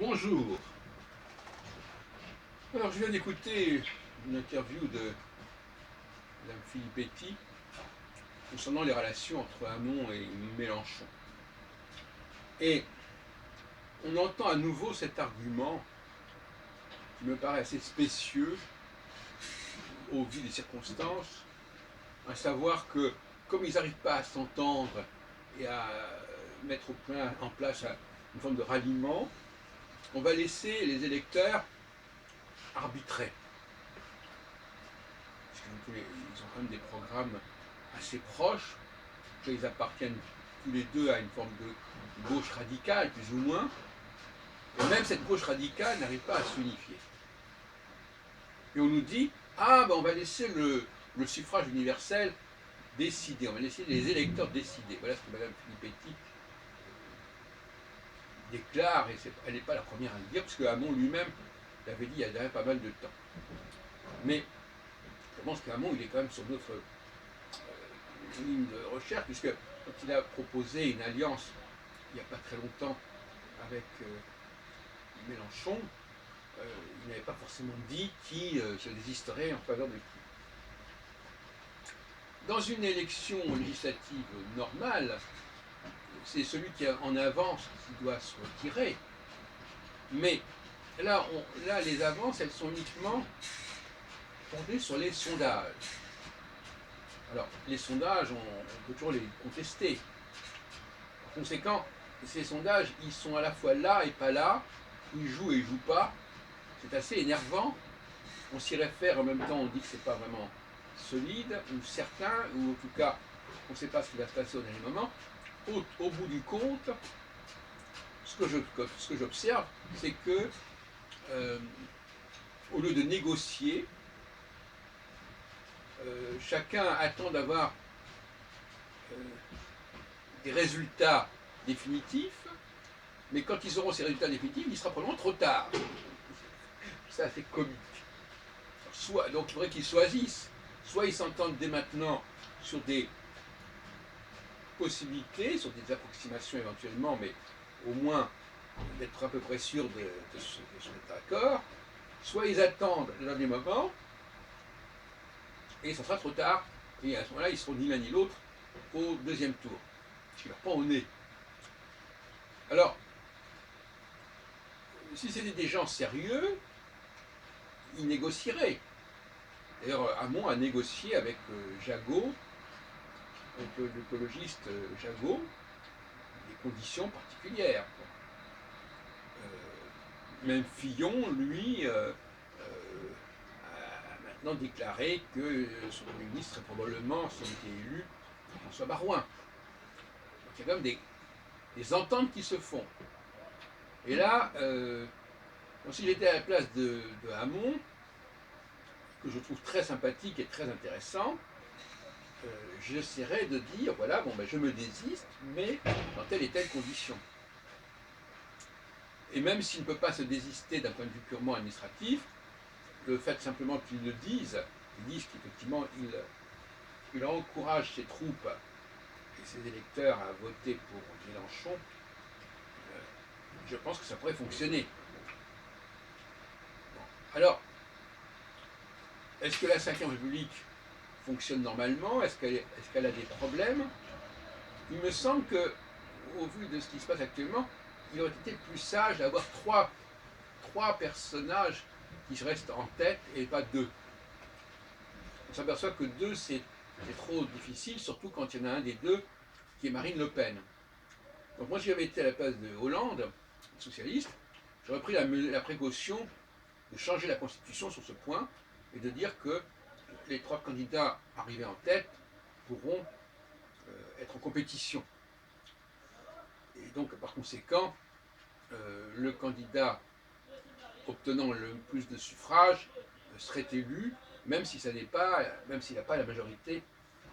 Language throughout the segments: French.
Bonjour. Alors, je viens d'écouter une interview de Mme Filippetti concernant les relations entre Hamon et Mélenchon. Et on entend à nouveau cet argument qui me paraît assez spécieux au vu des circonstances, à savoir que comme ils n'arrivent pas à s'entendre et à mettre en place une forme de ralliement, on va laisser les électeurs arbitrer. Ils ont quand même des programmes assez proches, ils appartiennent tous les deux à une forme de gauche radicale, plus ou moins, et même cette gauche radicale n'arrive pas à s'unifier. Et on nous dit, ah ben on va laisser le suffrage universel décider, on va laisser les électeurs décider. Voilà ce que Mme Filippetti déclare, et elle n'est pas la première à le dire, parce que Hamon lui-même l'avait dit il y a déjà pas mal de temps. Mais je pense qu'Hamon, il est quand même sur notre ligne de recherche, puisque quand il a proposé une alliance il n'y a pas très longtemps avec Mélenchon, il n'avait pas forcément dit qui se désisterait en faveur de qui. Dans une élection législative normale, c'est celui qui est en avance qui doit se retirer. Mais là, les avances, elles sont uniquement fondées sur les sondages. Alors, les sondages, on peut toujours les contester. Par conséquent, ces sondages, ils sont à la fois là et pas là, ils jouent et ils jouent pas. C'est assez énervant. On s'y réfère, en même temps on dit que c'est pas vraiment solide, ou certain, ou en tout cas on ne sait pas ce qui va se passer au dernier moment. Au bout du compte, ce que j'observe, c'est que au lieu de négocier, chacun attend d'avoir des résultats définitifs, mais quand ils auront ces résultats définitifs, il sera probablement trop tard. C'est assez comique. Donc il faudrait qu'ils choisissent. Soit ils s'entendent dès maintenant sur des possibilités, sur des approximations éventuellement, mais au moins d'être à peu près sûr de se mettre d'accord, soit ils attendent le dernier moment, et ça sera trop tard, et à ce moment-là, ils seront ni l'un ni l'autre au deuxième tour, ce qui leur prend au nez. Alors, si c'était des gens sérieux, ils négocieraient. D'ailleurs, Hamon a négocié avec Jagot, avec l'écologiste Jagot, des conditions particulières. Même Fillon, lui, a maintenant déclaré que son Premier ministre serait probablement, s'il était élu, François Baroin. Donc il y a quand même des ententes qui se font. Et là, si j'étais à la place de Hamon, que je trouve très sympathique et très intéressant, j'essaierais de dire, voilà, bon ben je me désiste, mais dans telle et telle condition. Et même s'il ne peut pas se désister d'un point de vue purement administratif, le fait simplement qu'ils le disent, ils disent qu'effectivement il encourage ses troupes et ses électeurs à voter pour Mélenchon, je pense que ça pourrait fonctionner. Bon. Alors, est-ce que la Ve République fonctionne normalement? Est-ce qu'elle a des problèmes? Il me semble que, au vu de ce qui se passe actuellement, il aurait été plus sage d'avoir trois personnages qui restent en tête et pas deux. On s'aperçoit que deux, c'est trop difficile, surtout quand il y en a un des deux qui est Marine Le Pen. Donc moi, si j'avais été à la place de Hollande, socialiste, j'aurais pris la précaution de changer la Constitution sur ce point et de dire que les trois candidats arrivés en tête pourront être en compétition. Et donc, par conséquent, le candidat obtenant le plus de suffrages serait élu, même si ça n'est pas, même s'il n'a pas la majorité,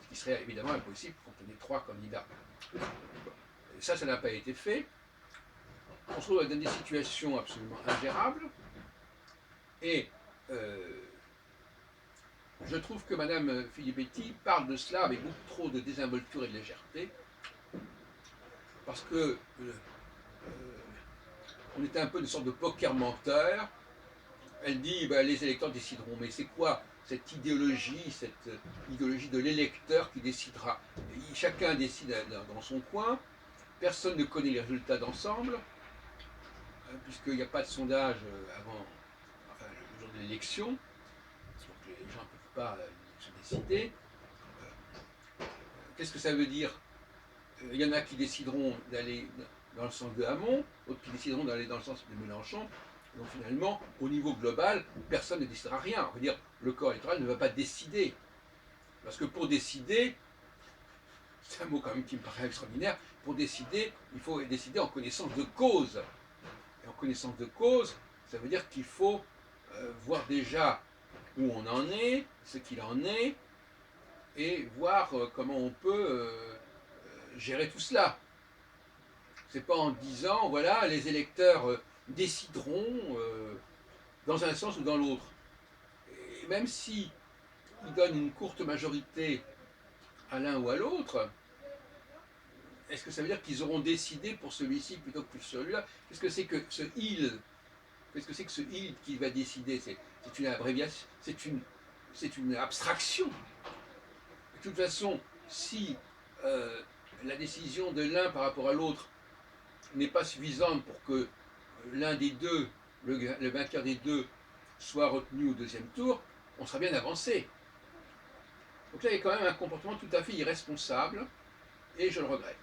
ce qui serait évidemment impossible quand on est trois candidats. Et ça n'a pas été fait. On se retrouve dans des situations absolument ingérables. Et je trouve que Mme Filippetti parle de cela avec beaucoup trop de désinvolture et de légèreté, parce que on était un peu une sorte de poker menteur. Elle dit ben, les électeurs décideront. Mais c'est quoi cette idéologie de l'électeur qui décidera? Chacun décide dans son coin, personne ne connaît les résultats d'ensemble, puisqu'il n'y a pas de sondage avant enfin, le jour de l'élection, donc les gens ne peuvent pas se décider. Qu'est-ce que ça veut dire? Il y en a qui décideront d'aller dans le sens de Hamon, d'autres qui décideront d'aller dans le sens de Mélenchon. Donc finalement, au niveau global, personne ne décidera rien. On veut dire, le corps électoral ne va pas décider. Parce que pour décider, c'est un mot quand même qui me paraît extraordinaire, pour décider, il faut décider en connaissance de cause. Et en connaissance de cause, ça veut dire qu'il faut voir déjà où on en est, ce qu'il en est, et voir comment on peut gérer tout cela. C'est pas en disant, voilà, les électeurs décideront dans un sens ou dans l'autre. Et même si ils donnent une courte majorité à l'un ou à l'autre, est-ce que ça veut dire qu'ils auront décidé pour celui-ci plutôt que pour celui-là? Qu'est-ce que c'est que ce il? Qu'est-ce que c'est que ce il qui va décider? C'est une abréviation, c'est une abstraction. De toute façon, si la décision de l'un par rapport à l'autre n'est pas suffisante pour que l'un des deux, le vainqueur des deux, soit retenu au deuxième tour, on sera bien avancé. Donc là, il y a quand même un comportement tout à fait irresponsable, et je le regrette.